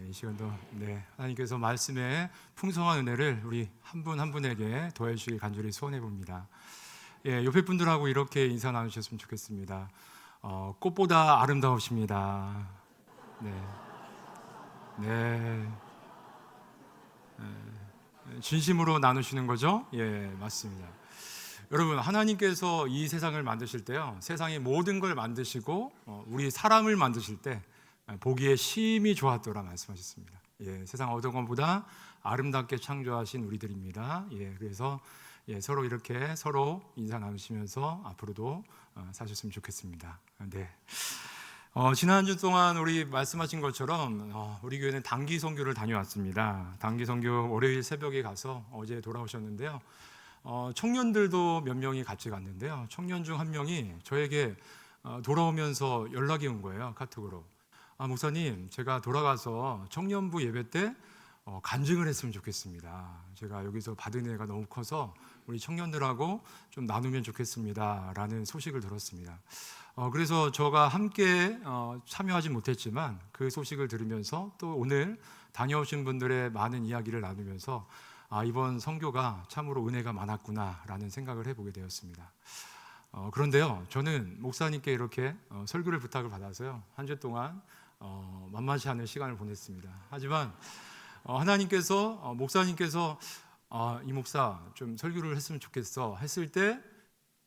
이 시간도 하나님께서 말씀의 풍성한 은혜를 우리 한 분 한 분에게 더해 주시길 간절히 소원해 봅니다. 옆에 분들하고 이렇게 인사 나누셨으면 좋겠습니다. 꽃보다 아름다우십니다. 네. 진심으로 나누시는 거죠? 맞습니다. 여러분, 하나님께서 이 세상을 만드실 때요, 세상의 모든 걸 만드시고 우리 사람을 만드실 때 보기에 심히 좋았더라 말씀하셨습니다. 세상 어떤 것보다 아름답게 창조하신 우리들입니다. 그래서 서로 이렇게 서로 인사 나누시면서 앞으로도 사셨으면 좋겠습니다. 지난 한 주 동안 우리 말씀하신 것처럼 우리 교회는 단기 선교를 다녀왔습니다. 단기 선교 월요일 새벽에 가서 어제 돌아오셨는데요. 청년들도 몇 명이 같이 갔는데요. 청년 중 한 명이 저에게 돌아오면서 연락이 온 거예요. 카톡으로. 목사님, 제가 돌아가서 청년부 예배 때 간증을 했으면 좋겠습니다. 제가 여기서 받은 은혜가 너무 커서 우리 청년들하고 좀 나누면 좋겠습니다 라는 소식을 들었습니다. 그래서 저가 함께 참여하지 못했지만 그 소식을 들으면서 또 오늘 다녀오신 분들의 많은 이야기를 나누면서 이번 선교가 참으로 은혜가 많았구나 라는 생각을 해보게 되었습니다. 그런데요, 저는 목사님께 이렇게 설교를 부탁을 받아서요, 한 주 동안 만만치 않은 시간을 보냈습니다. 하지만 하나님께서 목사님께서 이 목사 좀 설교를 했으면 좋겠어 했을 때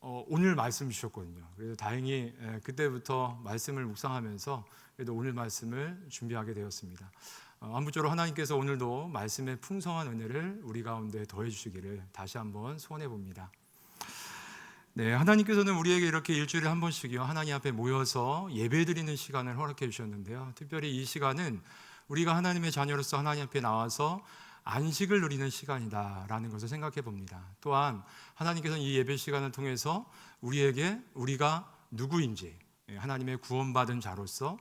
오늘 말씀 주셨거든요. 그래서 다행히 그때부터 말씀을 묵상하면서 그래도 오늘 말씀을 준비하게 되었습니다. 아무쪼록 하나님께서 오늘도 말씀의 풍성한 은혜를 우리 가운데 더해 주시기를 다시 한번 소원해 봅니다. 하나님께서는 우리에게 이렇게 일주일에 한 번씩요, 하나님 앞에 모여서 예배드리는 시간을 허락해 주셨는데요, 특별히 이 시간은 우리가 하나님의 자녀로서 하나님 앞에 나와서 안식을 누리는 시간이다라는 것을 생각해 봅니다. 또한 하나님께서는 이 예배 시간을 통해서 우리에게 우리가 누구인지, 하나님의 구원받은 자로서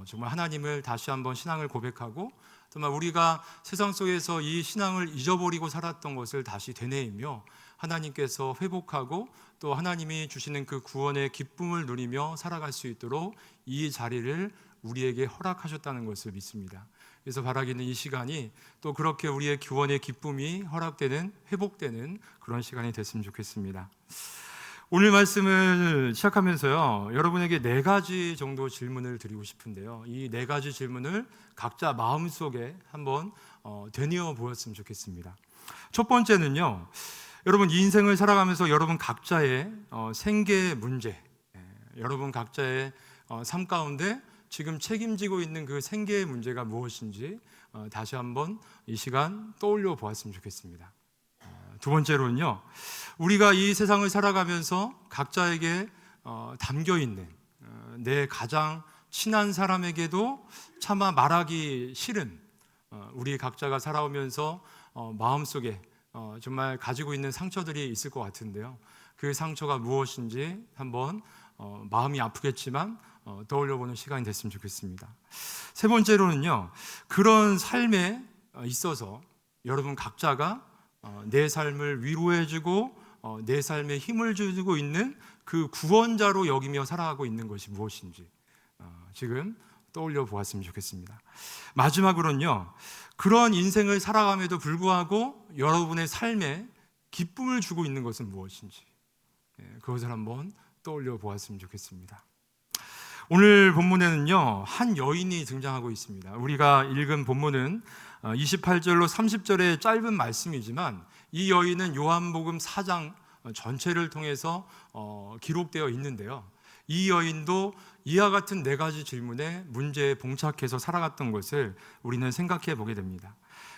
정말 하나님을 다시 한번 신앙을 고백하고, 정말 우리가 세상 속에서 이 신앙을 잊어버리고 살았던 것을 다시 되뇌이며 하나님께서 회복하고 또 하나님이 주시는 그 구원의 기쁨을 누리며 살아갈 수 있도록 이 자리를 우리에게 허락하셨다는 것을 믿습니다. 그래서 바라기는 이 시간이 또 그렇게 우리의 구원의 기쁨이 허락되는, 회복되는 그런 시간이 됐으면 좋겠습니다. 오늘 말씀을 시작하면서요, 여러분에게 4가지 정도 질문을 드리고 싶은데요, 이 4가지 질문을 각자 마음속에 한번 되뇌어 보았으면 좋겠습니다. 첫 번째는요, 여러분 인생을 살아가면서 여러분 각자의 생계 문제, 여러분 각자의 삶 가운데 지금 책임지고 있는 그 생계의 문제가 무엇인지 다시 한번 이 시간 떠올려 보았으면 좋겠습니다. 두 번째로는요, 우리가 이 세상을 살아가면서 각자에게 담겨있는 내 가장 친한 사람에게도 차마 말하기 싫은 우리 각자가 살아오면서 마음속에 정말 가지고 있는 상처들이 있을 것 같은데요, 그 상처가 무엇인지 한번 마음이 아프겠지만 떠올려보는 시간이 됐으면 좋겠습니다. 세 번째로는요, 그런 삶에 있어서 여러분 각자가 내 삶을 위로해주고 내 삶에 힘을 주고 있는 그 구원자로 여기며 살아가고 있는 것이 무엇인지 지금 떠올려 보았으면 좋겠습니다. 마지막으로는요, 그런 인생을 살아감에도 불구하고 여러분의 삶에 기쁨을 주고 있는 것은 무엇인지 그것을 한번 떠올려 보았으면 좋겠습니다. 오늘 본문에는요, 한 여인이 등장하고 있습니다. 우리가 읽은 본문은 28절로 30절의 짧은 말씀이지만 이 여인은 요한복음 4장 전체를 통해서 기록되어 있는데요, 이 여인도 이와 같은 4가지 질문에 문제에 봉착해서 살아갔던 것을 우리는 생각해 보게 됩니다.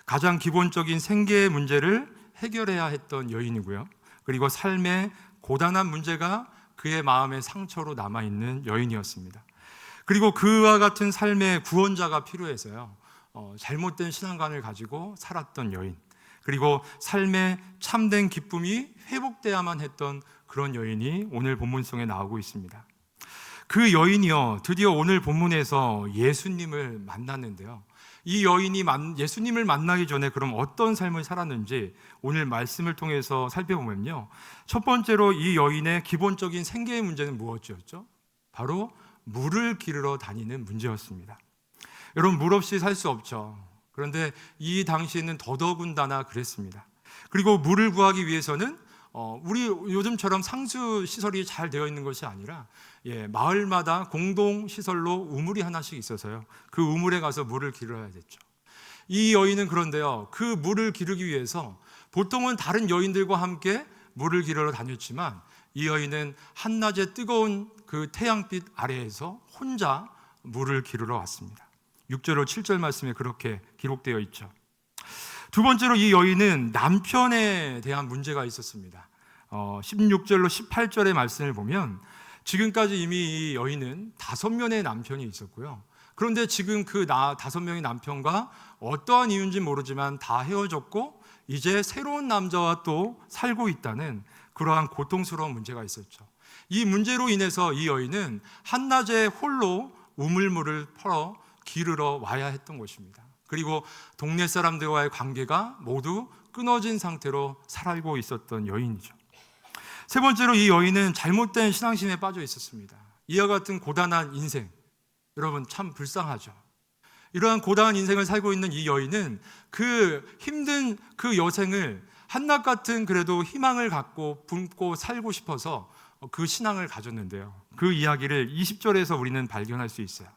가장 기본적인 생계의 문제를 해결해야 했던 여인이고요, 그리고 삶의 고단한 문제가 그의 마음의 상처로 남아있는 여인이었습니다. 그리고 그와 같은 삶의 구원자가 필요해서요, 잘못된 신앙관을 가지고 살았던 여인, 그리고 삶의 참된 기쁨이 회복돼야만 했던 그런 여인이 오늘 본문 속에 나오고 있습니다. 그 여인이요, 드디어 오늘 본문에서 예수님을 만났는데요, 이 여인이 예수님을 만나기 전에 그럼 어떤 삶을 살았는지 오늘 말씀을 통해서 살펴보면요, 첫 번째로 이 여인의 기본적인 생계의 문제는 무엇이었죠? 바로 물을 기르러 다니는 문제였습니다. 여러분, 물 없이 살 수 없죠. 그런데 이 당시에는 더더군다나 그랬습니다. 그리고 물을 구하기 위해서는 우리 요즘처럼 상수 시설이 잘 되어 있는 것이 아니라 마을마다 공동 시설로 우물이 하나씩 있어서요. 그 우물에 가서 물을 기르어야 됐죠. 이 여인은 그런데요, 그 물을 기르기 위해서 보통은 다른 여인들과 함께 물을 기르러 다녔지만 이 여인은 한낮의 뜨거운 그 태양빛 아래에서 혼자 물을 기르러 왔습니다. 6절로 7절 말씀에 그렇게 기록되어 있죠. 두 번째로 이 여인은 남편에 대한 문제가 있었습니다. 16절로 18절의 말씀을 보면 지금까지 이미 이 여인은 5명의 남편이 있었고요. 그런데 지금 그 5명의 남편과 어떠한 이유인지 모르지만 다 헤어졌고 이제 새로운 남자와 또 살고 있다는 그러한 고통스러운 문제가 있었죠. 이 문제로 인해서 이 여인은 한낮에 홀로 우물물을 퍼러 기르러 와야 했던 것입니다. 그리고 동네 사람들과의 관계가 모두 끊어진 상태로 살고 있었던 여인이죠. 세 번째로 이 여인은 잘못된 신앙심에 빠져 있었습니다. 이와 같은 고단한 인생, 여러분 참 불쌍하죠. 이러한 고단한 인생을 살고 있는 이 여인은 그 힘든 그 여생을 한낮 같은 그래도 희망을 갖고 품고 살고 싶어서 그 신앙을 가졌는데요. 그 이야기를 20절에서 우리는 발견할 수 있어요.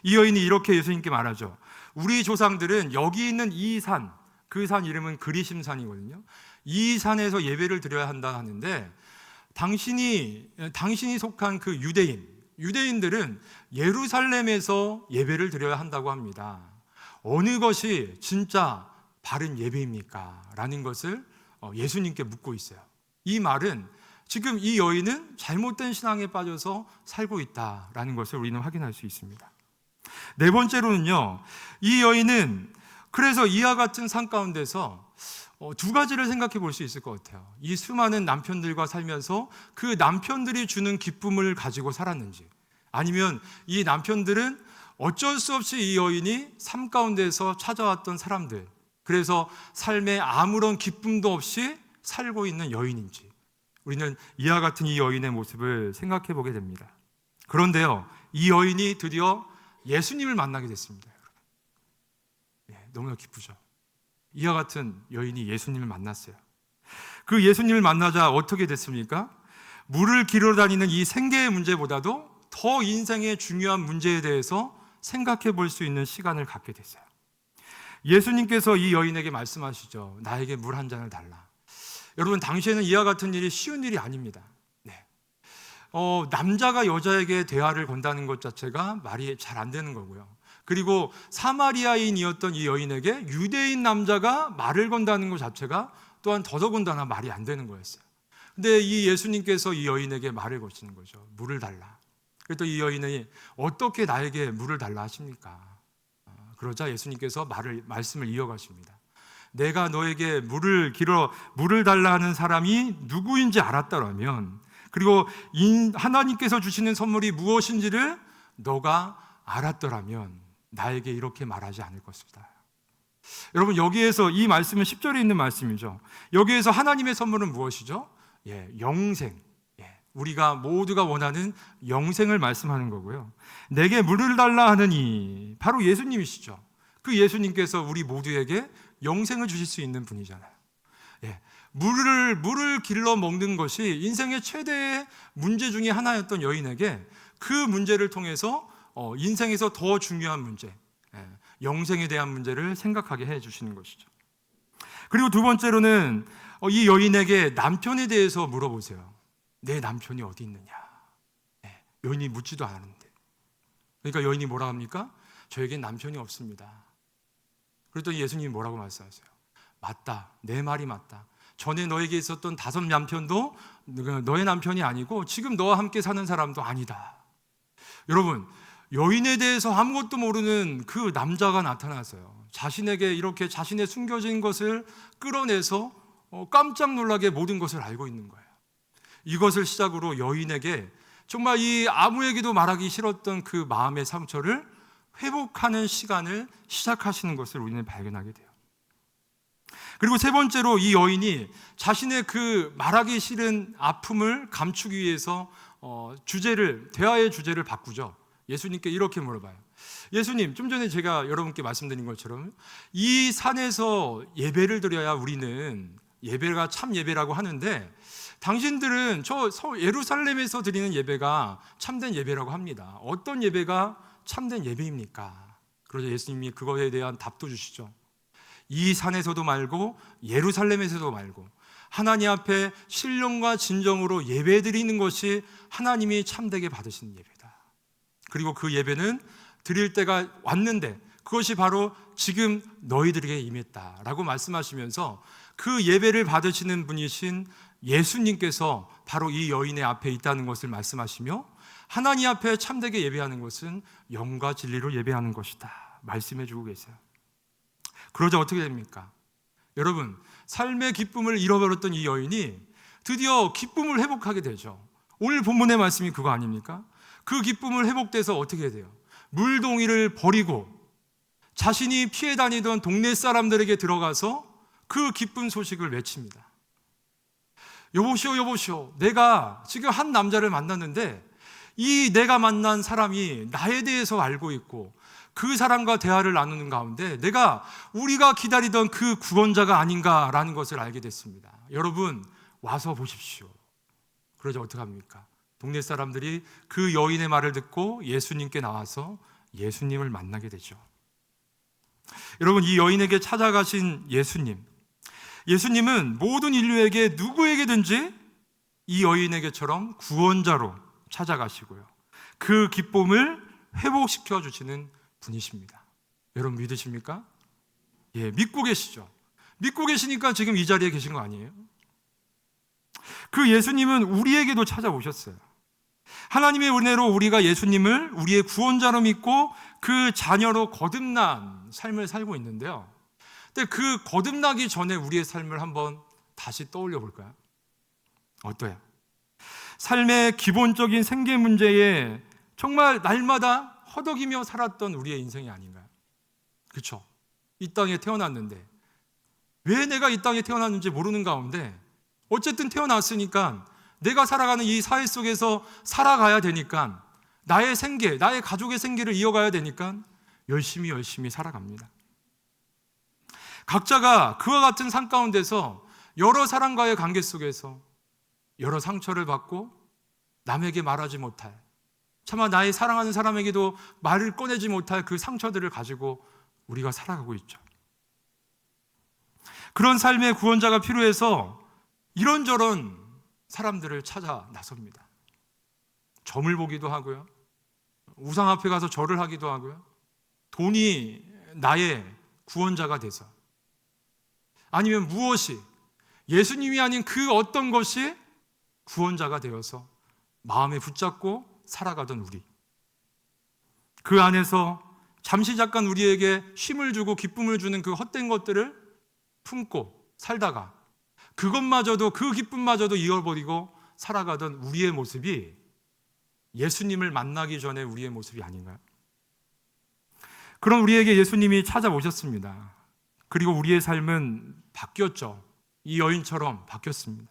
이 여인이 이렇게 예수님께 말하죠. 우리 조상들은 여기 있는 이 산, 그 산 이름은 그리심산이거든요. 이 산에서 예배를 드려야 한다 하는데 당신이 속한 그 유대인들은 예루살렘에서 예배를 드려야 한다고 합니다. 어느 것이 진짜 바른 예배입니까? 라는 것을 예수님께 묻고 있어요. 이 말은 지금 이 여인은 잘못된 신앙에 빠져서 살고 있다라는 것을 우리는 확인할 수 있습니다. 네 번째로는요, 이 여인은 그래서 이와 같은 삶 가운데서 두 가지를 생각해 볼 수 있을 것 같아요. 이 수많은 남편들과 살면서 그 남편들이 주는 기쁨을 가지고 살았는지, 아니면 이 남편들은 어쩔 수 없이 이 여인이 삶 가운데서 찾아왔던 사람들, 그래서 삶에 아무런 기쁨도 없이 살고 있는 여인인지, 우리는 이와 같은 이 여인의 모습을 생각해 보게 됩니다. 그런데요, 이 여인이 드디어 예수님을 만나게 됐습니다. 너무나 기쁘죠. 이와 같은 여인이 예수님을 만났어요. 그 예수님을 만나자 어떻게 됐습니까? 물을 기르러 다니는 이 생계의 문제보다도 더 인생의 중요한 문제에 대해서 생각해 볼 수 있는 시간을 갖게 됐어요. 예수님께서 이 여인에게 말씀하시죠. 나에게 물 한 잔을 달라. 여러분, 당시에는 이와 같은 일이 쉬운 일이 아닙니다. 남자가 여자에게 대화를 건다는 것 자체가 말이 잘 안 되는 거고요. 그리고 사마리아인이었던 이 여인에게 유대인 남자가 말을 건다는 것 자체가 또한 더더군다나 말이 안 되는 거였어요. 근데 이 예수님께서 이 여인에게 말을 거시는 거죠. 물을 달라. 그랬더니 이 여인이 어떻게 나에게 물을 달라 하십니까? 그러자 예수님께서 말씀을 이어가십니다. 내가 너에게 물을 달라 하는 사람이 누구인지 알았다면, 그리고 하나님께서 주시는 선물이 무엇인지를 너가 알았더라면 나에게 이렇게 말하지 않을 것이다. 여러분, 여기에서 이 말씀은 10절에 있는 말씀이죠. 여기에서 하나님의 선물은 무엇이죠? 영생. 우리가 모두가 원하는 영생을 말씀하는 거고요. 내게 물을 달라 하느니 바로 예수님이시죠. 그 예수님께서 우리 모두에게 영생을 주실 수 있는 분이잖아요. 물을 길러 먹는 것이 인생의 최대의 문제 중에 하나였던 여인에게 그 문제를 통해서 인생에서 더 중요한 문제, 영생에 대한 문제를 생각하게 해주시는 것이죠. 그리고 두 번째로는 이 여인에게 남편에 대해서 물어보세요. 내 남편이 어디 있느냐? 여인이 묻지도 않았는데. 그러니까 여인이 뭐라 합니까? 저에겐 남편이 없습니다. 그랬더니 예수님이 뭐라고 말씀하세요? 맞다. 내 말이 맞다. 전에 너에게 있었던 5 남편도 너의 남편이 아니고 지금 너와 함께 사는 사람도 아니다. 여러분, 여인에 대해서 아무것도 모르는 그 남자가 나타나서요, 자신에게 이렇게 자신의 숨겨진 것을 끌어내서 깜짝 놀라게 모든 것을 알고 있는 거예요. 이것을 시작으로 여인에게 정말 이 아무에게도 말하기 싫었던 그 마음의 상처를 회복하는 시간을 시작하시는 것을 우리는 발견하게 돼요. 그리고 세 번째로 이 여인이 자신의 그 말하기 싫은 아픔을 감추기 위해서 대화의 주제를 바꾸죠. 예수님께 이렇게 물어봐요. 예수님, 좀 전에 제가 여러분께 말씀드린 것처럼 이 산에서 예배를 드려야 우리는 예배가 참 예배라고 하는데, 당신들은 저 예루살렘에서 드리는 예배가 참된 예배라고 합니다. 어떤 예배가 참된 예배입니까? 그러자 예수님이 그거에 대한 답도 주시죠. 이 산에서도 말고 예루살렘에서도 말고 하나님 앞에 신령과 진정으로 예배 드리는 것이 하나님이 참되게 받으시는 예배다. 그리고 그 예배는 드릴 때가 왔는데 그것이 바로 지금 너희들에게 임했다라고 말씀하시면서 그 예배를 받으시는 분이신 예수님께서 바로 이 여인의 앞에 있다는 것을 말씀하시며, 하나님 앞에 참되게 예배하는 것은 영과 진리로 예배하는 것이다 말씀해 주고 계세요. 그러자 어떻게 됩니까? 여러분, 삶의 기쁨을 잃어버렸던 이 여인이 드디어 기쁨을 회복하게 되죠. 오늘 본문의 말씀이 그거 아닙니까? 그 기쁨을 회복돼서 어떻게 돼요? 물동이를 버리고 자신이 피해 다니던 동네 사람들에게 들어가서 그 기쁜 소식을 외칩니다. 여보시오, 여보시오, 내가 지금 한 남자를 만났는데 이 내가 만난 사람이 나에 대해서 알고 있고 그 사람과 대화를 나누는 가운데 내가 우리가 기다리던 그 구원자가 아닌가라는 것을 알게 됐습니다. 여러분, 와서 보십시오. 그러자 어떻게 합니까? 동네 사람들이 그 여인의 말을 듣고 예수님께 나와서 예수님을 만나게 되죠. 여러분, 이 여인에게 찾아가신 예수님은 모든 인류에게 누구에게든지 이 여인에게처럼 구원자로 찾아가시고요, 그 기쁨을 회복시켜 주시는 분이십니다. 여러분 믿으십니까? 예, 믿고 계시죠? 믿고 계시니까 지금 이 자리에 계신 거 아니에요? 그 예수님은 우리에게도 찾아오셨어요. 하나님의 은혜로 우리가 예수님을 우리의 구원자로 믿고 그 자녀로 거듭난 삶을 살고 있는데요, 근데 그 거듭나기 전에 우리의 삶을 한번 다시 떠올려 볼까요? 어때요? 삶의 기본적인 생계 문제에 정말 날마다 허덕이며 살았던 우리의 인생이 아닌가요? 그렇죠? 이 땅에 태어났는데 왜 내가 이 땅에 태어났는지 모르는 가운데 어쨌든 태어났으니까 내가 살아가는 이 사회 속에서 살아가야 되니까, 나의 생계, 나의 가족의 생계를 이어가야 되니까 열심히 살아갑니다. 각자가 그와 같은 삶 가운데서 여러 사람과의 관계 속에서 여러 상처를 받고 남에게 말하지 못할, 차마 나의 사랑하는 사람에게도 말을 꺼내지 못할 그 상처들을 가지고 우리가 살아가고 있죠. 그런 삶의 구원자가 필요해서 이런저런 사람들을 찾아 나섭니다. 점을 보기도 하고요, 우상 앞에 가서 절을 하기도 하고요, 돈이 나의 구원자가 돼서, 아니면 무엇이, 예수님이 아닌 그 어떤 것이 구원자가 되어서 마음에 붙잡고 살아가던 우리, 그 안에서 잠시 잠깐 우리에게 쉼을 주고 기쁨을 주는 그 헛된 것들을 품고 살다가 그것마저도, 그 기쁨마저도 잃어버리고 살아가던 우리의 모습이 예수님을 만나기 전에 우리의 모습이 아닌가요? 그런 우리에게 예수님이 찾아오셨습니다. 그리고 우리의 삶은 바뀌었죠. 이 여인처럼 바뀌었습니다.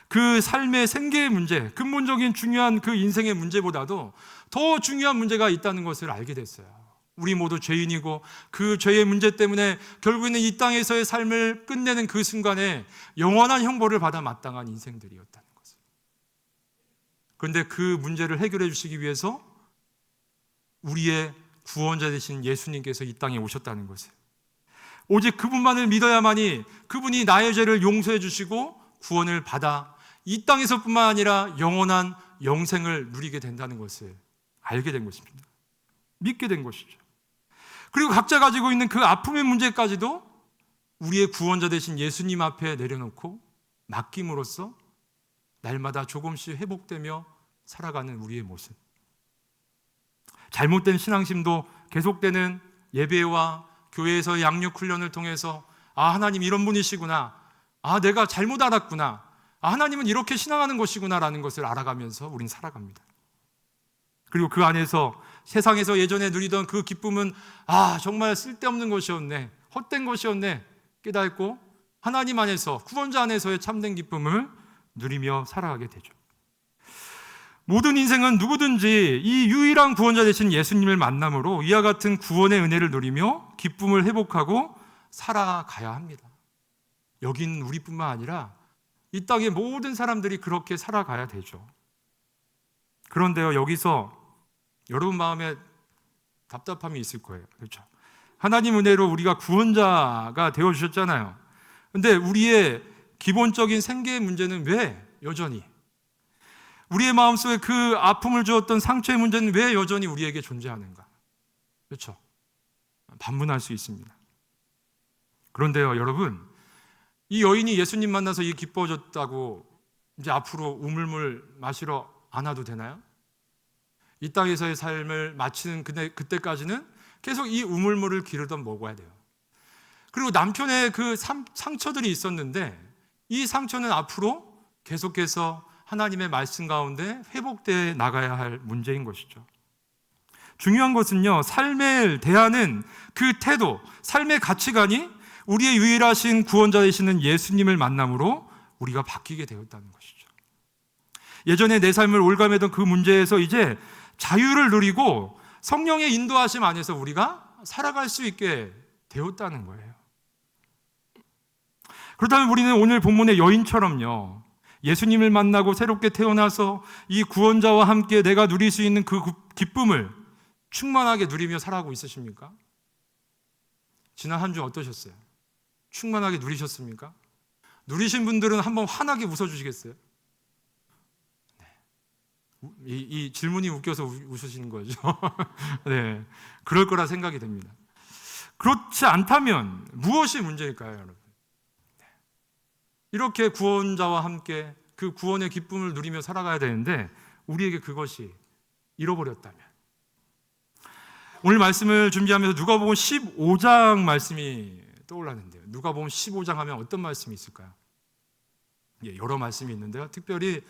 그 삶의 생계의 문제, 근본적인 중요한 그 인생의 문제보다도 더 중요한 문제가 있다는 것을 알게 됐어요. 우리 모두 죄인이고 그 죄의 문제 때문에 결국에는 이 땅에서의 삶을 끝내는 그 순간에 영원한 형벌을 받아 마땅한 인생들이었다는 것을. 그런데 그 문제를 해결해 주시기 위해서 우리의 구원자 되신 예수님께서 이 땅에 오셨다는 것을, 오직 그분만을 믿어야만이 그분이 나의 죄를 용서해 주시고 구원을 받아 이 땅에서뿐만 아니라 영원한 영생을 누리게 된다는 것을 알게 된 것입니다. 믿게 된 것이죠. 그리고 각자 가지고 있는 그 아픔의 문제까지도 우리의 구원자 되신 예수님 앞에 내려놓고 맡김으로써 날마다 조금씩 회복되며 살아가는 우리의 모습. 잘못된 신앙심도 계속되는 예배와 교회에서 양육 훈련을 통해서, 하나님 이런 분이시구나, 내가 잘못 알았구나, 하나님은 이렇게 신앙하는 것이구나 라는 것을 알아가면서 우린 살아갑니다. 그리고 그 안에서 세상에서 예전에 누리던 그 기쁨은 정말 쓸데없는 것이었네, 헛된 것이었네 깨닫고 하나님 안에서, 구원자 안에서의 참된 기쁨을 누리며 살아가게 되죠. 모든 인생은 누구든지 이 유일한 구원자 되신 예수님을 만남으로 이와 같은 구원의 은혜를 누리며 기쁨을 회복하고 살아가야 합니다. 여기 있는 우리뿐만 아니라 이 땅의 모든 사람들이 그렇게 살아가야 되죠. 그런데요, 여기서 여러분 마음에 답답함이 있을 거예요. 그렇죠? 하나님 은혜로 우리가 구원자가 되어주셨잖아요. 근데 우리의 기본적인 생계의 문제는 왜 여전히, 우리의 마음속에 그 아픔을 주었던 상처의 문제는 왜 여전히 우리에게 존재하는가? 그렇죠? 반문할 수 있습니다. 그런데요, 여러분, 이 여인이 예수님 만나서 이 기뻐졌다고 이제 앞으로 우물물 마시러 안 와도 되나요? 이 땅에서의 삶을 마치는 그때까지는 계속 이 우물물을 기르던 먹어야 돼요. 그리고 남편의 그 상처들이 있었는데 이 상처는 앞으로 계속해서 하나님의 말씀 가운데 회복되어 나가야 할 문제인 것이죠. 중요한 것은요, 삶을 대하는 그 태도, 삶의 가치관이 우리의 유일하신 구원자 되시는 예수님을 만남으로 우리가 바뀌게 되었다는 것이죠. 예전에 내 삶을 올가매던 그 문제에서 이제 자유를 누리고 성령의 인도하심 안에서 우리가 살아갈 수 있게 되었다는 거예요. 그렇다면 우리는 오늘 본문의 여인처럼요, 예수님을 만나고 새롭게 태어나서 이 구원자와 함께 내가 누릴 수 있는 그 기쁨을 충만하게 누리며 살아가고 있으십니까? 지난 한 주 어떠셨어요? 충만하게 누리셨습니까? 누리신 분들은 한번 환하게 웃어주시겠어요? 이 질문이 웃겨서 웃으시는 거죠. 네, 그럴 거라 생각이 됩니다. 그렇지 않다면 무엇이 문제일까요, 여러분? 이렇게 구원자와 함께 그 구원의 기쁨을 누리며 살아가야 되는데 우리에게 그것이 잃어버렸다면, 오늘 말씀을 준비하면서 누가복음 15장 말씀이 떠올랐는데요. 누가복음 15장 하면 어떤 말씀이 있을까요? 여러 말씀이 있는데요. 특별히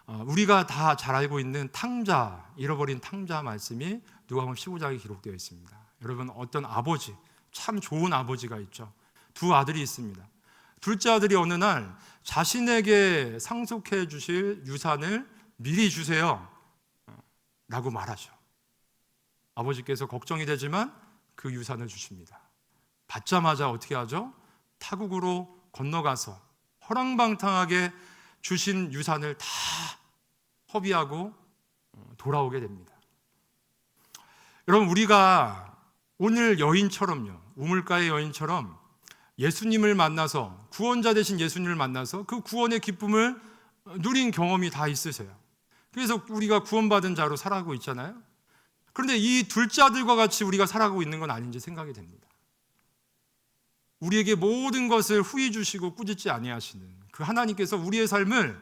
우리가 다 잘 알고 있는 탕자, 잃어버린 탕자 말씀이 누가복음 15장에 기록되어 있습니다. 여러분, 어떤 아버지, 참 좋은 아버지가 있죠. 두 아들이 있습니다. 둘째 아들이 어느 날 자신에게 상속해 주실 유산을 미리 주세요 라고 말하죠. 아버지께서 걱정이 되지만 그 유산을 주십니다. 받자마자 어떻게 하죠? 타국으로 건너가서 허랑방탕하게 주신 유산을 다 허비하고 돌아오게 됩니다. 여러분, 우리가 오늘 여인처럼요, 우물가의 여인처럼 예수님을 만나서, 구원자 되신 예수님을 만나서 그 구원의 기쁨을 누린 경험이 다 있으세요. 그래서 우리가 구원받은 자로 살아가고 있잖아요. 그런데 이 둘째 아들과 같이 우리가 살아가고 있는 건 아닌지 생각이 됩니다. 우리에게 모든 것을 후히 주시고 꾸짖지 아니하시는 그 하나님께서 우리의 삶을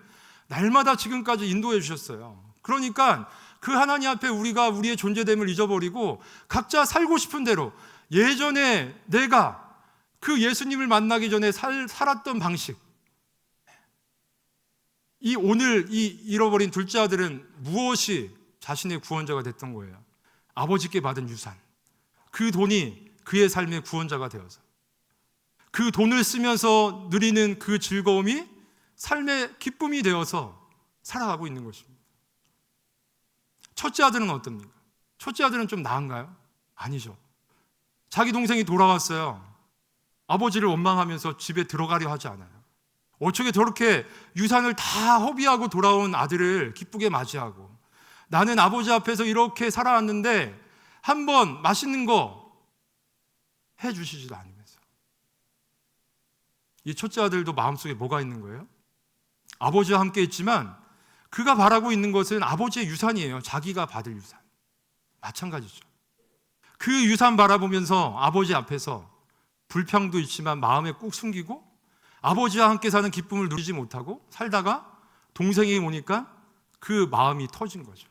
날마다 지금까지 인도해 주셨어요. 그러니까 그 하나님 앞에 우리가 우리의 존재됨을 잊어버리고 각자 살고 싶은 대로, 예전에 내가 그 예수님을 만나기 전에 살았던 방식, 이 오늘 이 잃어버린 둘째 아들은 무엇이 자신의 구원자가 됐던 거예요? 아버지께 받은 유산, 그 돈이 그의 삶의 구원자가 되어서 그 돈을 쓰면서 누리는 그 즐거움이 삶의 기쁨이 되어서 살아가고 있는 것입니다. 첫째 아들은 어떻습니까? 첫째 아들은 좀 나은가요? 아니죠. 자기 동생이 돌아왔어요. 아버지를 원망하면서 집에 들어가려 하지 않아요. 어떻게 저렇게 유산을 다 허비하고 돌아온 아들을 기쁘게 맞이하고, 나는 아버지 앞에서 이렇게 살아왔는데 한번 맛있는 거 해주시지도 않으면서. 이 첫째 아들도 마음속에 뭐가 있는 거예요? 아버지와 함께 있지만 그가 바라고 있는 것은 아버지의 유산이에요. 자기가 받을 유산. 마찬가지죠. 그 유산 바라보면서 아버지 앞에서 불평도 있지만 마음에 꾹 숨기고 아버지와 함께 사는 기쁨을 누리지 못하고 살다가 동생이 오니까 그 마음이 터진 거죠.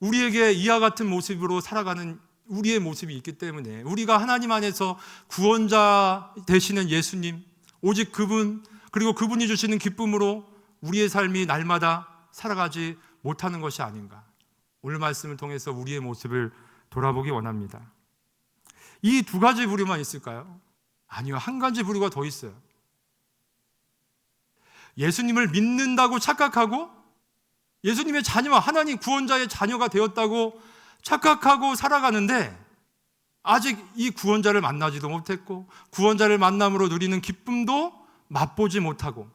우리에게 이와 같은 모습으로 살아가는 우리의 모습이 있기 때문에 우리가 하나님 안에서 구원자 되시는 예수님, 오직 그분, 그리고 그분이 주시는 기쁨으로 우리의 삶이 날마다 살아가지 못하는 것이 아닌가. 오늘 말씀을 통해서 우리의 모습을 돌아보기 원합니다. 이 두 가지 부류만 있을까요? 아니요, 한 가지 부류가 더 있어요. 예수님을 믿는다고 착각하고 예수님의 자녀와 하나님 구원자의 자녀가 되었다고 착각하고 살아가는데 아직 이 구원자를 만나지도 못했고 구원자를 만남으로 누리는 기쁨도 맛보지 못하고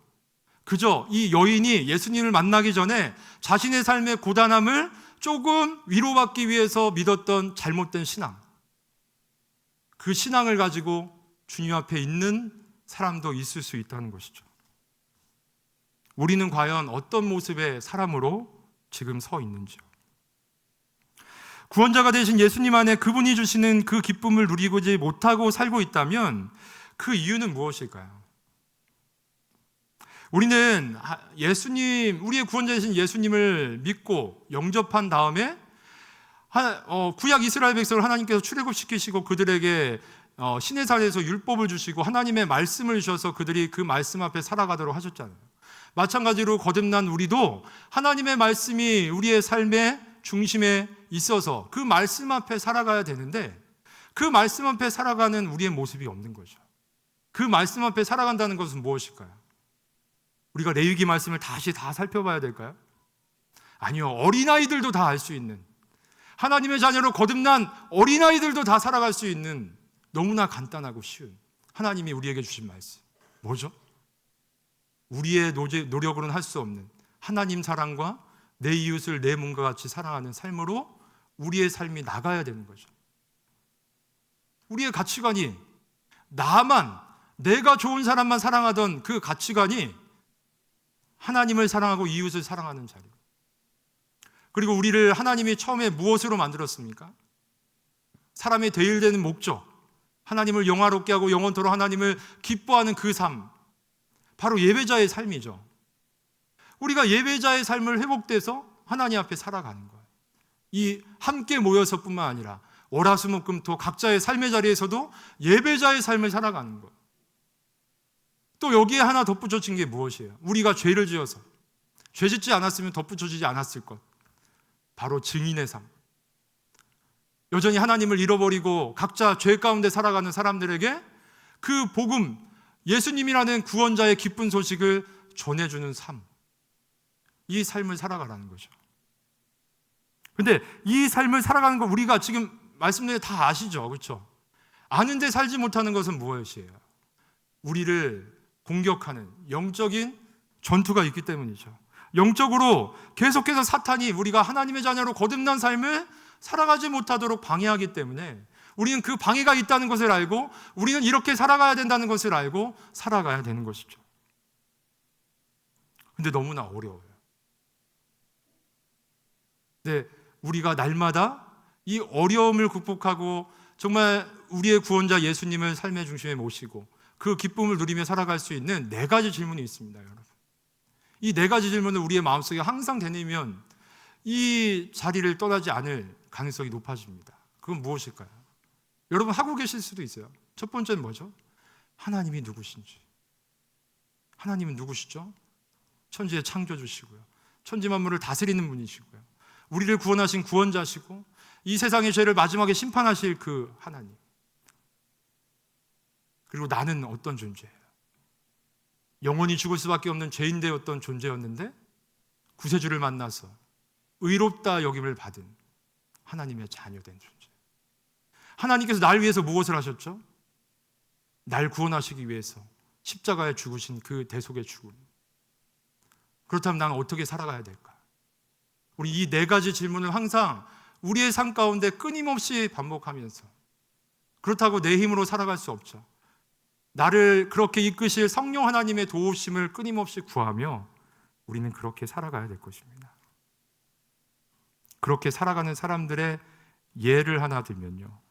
그저 이 여인이 예수님을 만나기 전에 자신의 삶의 고단함을 조금 위로받기 위해서 믿었던 잘못된 신앙, 그 신앙을 가지고 주님 앞에 있는 사람도 있을 수 있다는 것이죠. 우리는 과연 어떤 모습의 사람으로 지금 서 있는지요? 구원자가 되신 예수님 안에 그분이 주시는 그 기쁨을 누리지 못하고 살고 있다면 그 이유는 무엇일까요? 우리는 예수님, 우리의 구원자 되신 예수님을 믿고 영접한 다음에 구약 이스라엘 백성을 하나님께서 출애굽시키시고 그들에게 시내산에서 율법을 주시고 하나님의 말씀을 주셔서 그들이 그 말씀 앞에 살아가도록 하셨잖아요. 마찬가지로 거듭난 우리도 하나님의 말씀이 우리의 삶의 중심에 있어서 그 말씀 앞에 살아가야 되는데 그 말씀 앞에 살아가는 우리의 모습이 없는 거죠. 그 말씀 앞에 살아간다는 것은 무엇일까요? 우리가 레위기 말씀을 다시 다 살펴봐야 될까요? 아니요. 어린아이들도 다 알 수 있는, 하나님의 자녀로 거듭난 어린아이들도 다 살아갈 수 있는 너무나 간단하고 쉬운 하나님이 우리에게 주신 말씀. 뭐죠? 우리의 노력으로는 할 수 없는 하나님 사랑과 내 이웃을 내 몸과 같이 사랑하는 삶으로 우리의 삶이 나가야 되는 거죠. 우리의 가치관이 내가 좋은 사람만 사랑하던 그 가치관이 하나님을 사랑하고 이웃을 사랑하는 자리. 그리고 우리를 하나님이 처음에 무엇으로 만들었습니까? 사람의 대일되는 목적, 하나님을 영화롭게 하고 영원토록 하나님을 기뻐하는 그 삶, 바로 예배자의 삶이죠. 우리가 예배자의 삶을 회복돼서 하나님 앞에 살아가는 거예요. 이 함께 모여서뿐만 아니라 월화수목금토 각자의 삶의 자리에서도 예배자의 삶을 살아가는 거예요. 또 여기에 하나 덧붙여진 게 무엇이에요? 우리가 죄를 지어서 죄 짓지 않았으면 덧붙여지지 않았을 것, 바로 증인의 삶. 여전히 하나님을 잃어버리고 각자 죄 가운데 살아가는 사람들에게 그 복음, 예수님이라는 구원자의 기쁜 소식을 전해주는 삶, 이 삶을 살아가라는 거죠. 근데 이 삶을 살아가는 거 우리가 지금 말씀드린 다 아시죠? 그렇죠? 아는데 살지 못하는 것은 무엇이에요? 우리를 공격하는 영적인 전투가 있기 때문이죠. 영적으로 계속해서 사탄이 우리가 하나님의 자녀로 거듭난 삶을 살아가지 못하도록 방해하기 때문에 우리는 그 방해가 있다는 것을 알고 우리는 이렇게 살아가야 된다는 것을 알고 살아가야 되는 것이죠. 근데 너무나 어려워요. 근데 우리가 날마다 이 어려움을 극복하고 정말 우리의 구원자 예수님을 삶의 중심에 모시고 그 기쁨을 누리며 살아갈 수 있는 4가지 질문이 있습니다, 여러분. 이 4가지 질문을 우리의 마음속에 항상 되뇌면 이 자리를 떠나지 않을 가능성이 높아집니다. 그건 무엇일까요? 여러분 하고 계실 수도 있어요. 첫 번째는 뭐죠? 하나님이 누구신지. 하나님은 누구시죠? 천지의 창조주시고요, 천지 만물을 다스리는 분이시고요, 우리를 구원하신 구원자시고 이 세상의 죄를 마지막에 심판하실 그 하나님. 그리고 나는 어떤 존재예요? 영원히 죽을 수밖에 없는 죄인 되었던 존재였는데 구세주를 만나서 의롭다 여김을 받은 하나님의 자녀된 존재. 하나님께서 날 위해서 무엇을 하셨죠? 날 구원하시기 위해서 십자가에 죽으신 그 대속의 죽음. 그렇다면 나는 어떻게 살아가야 될까? 우리 이 4가지 질문을 항상 우리의 삶 가운데 끊임없이 반복하면서, 그렇다고 내 힘으로 살아갈 수 없죠. 나를 그렇게 이끄실 성령 하나님의 도우심을 끊임없이 구하며 우리는 그렇게 살아가야 될 것입니다. 그렇게 살아가는 사람들의 예를 하나 들면요,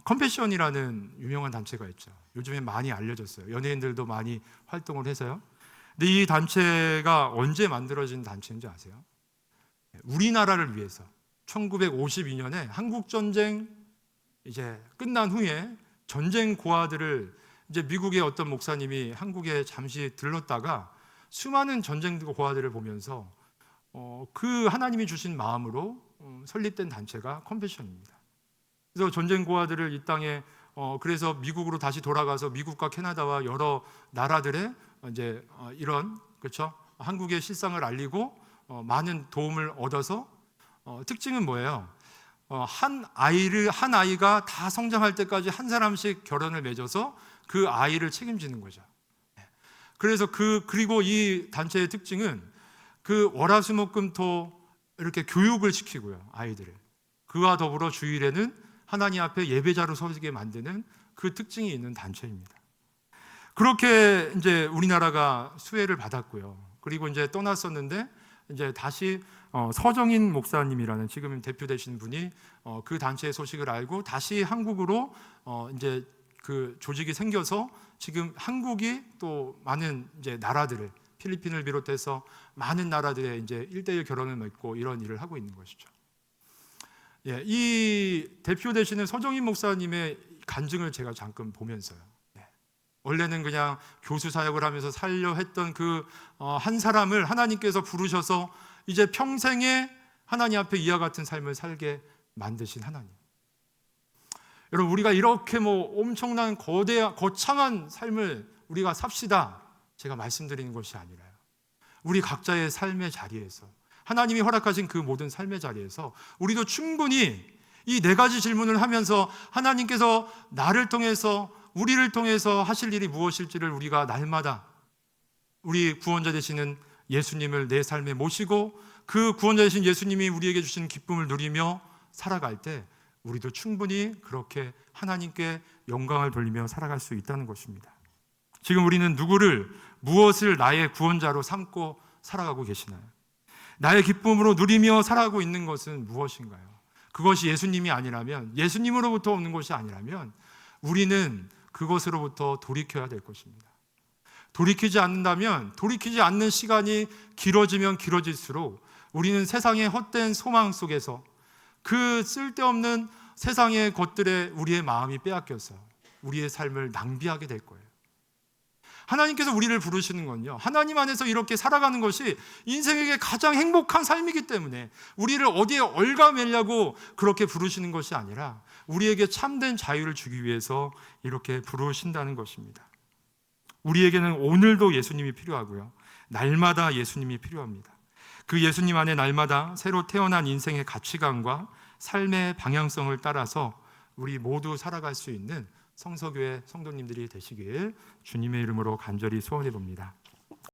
컴패션이라는 유명한 단체가 있죠. 요즘에 많이 알려졌어요. 연예인들도 많이 활동을 해서요. 근데 이 단체가 언제 만들어진 단체인지 아세요? 우리나라를 위해서 1952년에 한국전쟁 이제 끝난 후에 전쟁 고아들을 이제 미국의 어떤 목사님이 한국에 잠시 들렀다가 수많은 전쟁 고아들을 보면서 그 하나님이 주신 마음으로 설립된 단체가 컴패션입니다. 그래서 전쟁 고아들을 이 땅에 그래서 미국으로 다시 돌아가서 미국과 캐나다와 여러 나라들의 이제 이런 그렇죠? 한국의 실상을 알리고 많은 도움을 얻어서 특징은 뭐예요? 한 아이가 다 성장할 때까지 한 사람씩 결혼을 맺어서 그 아이를 책임지는 거죠. 그래서 그리고 이 단체의 특징은 그 월화수목금토 이렇게 교육을 시키고요, 아이들을. 그와 더불어 주일에는 하나님 앞에 예배자로 서게 만드는 그 특징이 있는 단체입니다. 그렇게 이제 우리나라가 수혜를 받았고요. 그리고 이제 떠났었는데 이제 다시 서정인 목사님이라는 지금 대표 되신 분이 그 단체의 소식을 알고 다시 한국으로 이제 그 조직이 생겨서 지금 한국이 또 많은 이제 나라들을 필리핀을 비롯해서 많은 나라들의 이제 1대1 결혼을 맺고 이런 일을 하고 있는 것이죠. 예, 이 대표 되시는 서정인 목사님의 간증을 제가 잠깐 보면서요. 원래는 그냥 교수 사역을 하면서 살려 했던 그 한 사람을 하나님께서 부르셔서 이제 평생에 하나님 앞에 이와 같은 삶을 살게 만드신 하나님. 여러분, 우리가 이렇게 엄청난 거창한 삶을 우리가 삽시다, 제가 말씀드리는 것이 아니라요. 우리 각자의 삶의 자리에서 하나님이 허락하신 그 모든 삶의 자리에서 우리도 충분히 이 4가지 질문을 하면서 하나님께서 나를 통해서 우리를 통해서 하실 일이 무엇일지를 우리가 날마다 우리 구원자 되시는 예수님을 내 삶에 모시고 그 구원자 되신 예수님이 우리에게 주시는 기쁨을 누리며 살아갈 때 우리도 충분히 그렇게 하나님께 영광을 돌리며 살아갈 수 있다는 것입니다. 지금 우리는 무엇을 나의 구원자로 삼고 살아가고 계시나요? 나의 기쁨으로 누리며 살아가고 있는 것은 무엇인가요? 그것이 예수님이 아니라면, 예수님으로부터 오는 것이 아니라면 우리는 그것으로부터 돌이켜야 될 것입니다. 돌이키지 않는다면, 돌이키지 않는 시간이 길어지면 길어질수록 우리는 세상의 헛된 소망 속에서 그 쓸데없는 세상의 것들에 우리의 마음이 빼앗겨서 우리의 삶을 낭비하게 될 거예요. 하나님께서 우리를 부르시는 건요, 하나님 안에서 이렇게 살아가는 것이 인생에게 가장 행복한 삶이기 때문에 우리를 어디에 얽어매려고 그렇게 부르시는 것이 아니라 우리에게 참된 자유를 주기 위해서 이렇게 부르신다는 것입니다. 우리에게는 오늘도 예수님이 필요하고요, 날마다 예수님이 필요합니다. 그 예수님 안에 날마다 새로 태어난 인생의 가치관과 삶의 방향성을 따라서 우리 모두 살아갈 수 있는 성서교회 성도님들이 되시길 주님의 이름으로 간절히 소원해 봅니다.